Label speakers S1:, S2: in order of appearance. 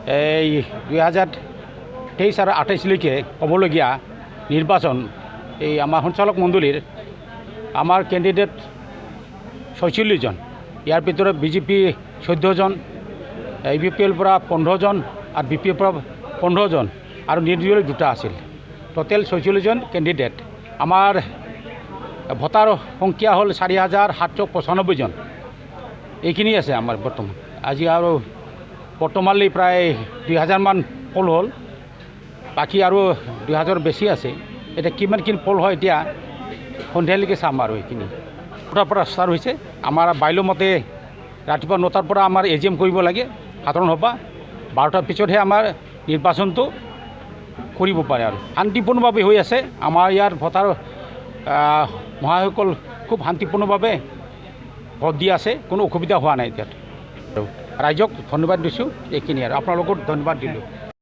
S1: এই 2023 আৰু 28লৈকে হ'বলগীয়া নিৰ্বাচন এই আমাৰ সঞ্চালক মণ্ডলীৰ আমাৰ কেণ্ডিডেট 46 জন, ইয়াৰ ভিতৰত বিজেপি 14 জন, ইউপিএৰ পৰা 15 জন আৰু বিপিৰ পৰা 15 জন আৰু নিৰ্দলীয় 2টা আছিল। টোটেল 46 জন কেণ্ডিডেট। আমাৰ ভোটাৰ সংখ্যা হ'ল 4795 জন। এইখিনি আছে আমাৰ বৰ্তমান। আজি আৰু বৰ্তমানলৈ প্ৰায় 2000 মান পল হ'ল, বাকী আৰু 2000 বেছি আছে। এতিয়া কিমানখিনি পল হয় এতিয়া সন্ধিয়ালৈকে চাম আৰু এইখিনি। 9টাৰ পৰা ষ্টাৰ্ট হৈছে। আমাৰ বাইল' মতে ৰাতিপুৱা 9টাৰ পৰা আমাৰ এজিএম কৰিব লাগে, সাধাৰণ সভা। 12টাৰ পিছতহে আমাৰ নিৰ্বাচনটো কৰিব পাৰে আৰু শান্তিপূৰ্ণভাৱে হৈ আছে। আমাৰ ইয়াৰ ভোটাৰ মহাসকল খুব শান্তিপূৰ্ণভাৱে ভোট দি আছে, কোনো অসুবিধা হোৱা নাই এতিয়াত। ৰাইজক ধন্যবাদ দিছোঁ, এইখিনি আৰু আপোনালোকক ধন্যবাদ দিলোঁ।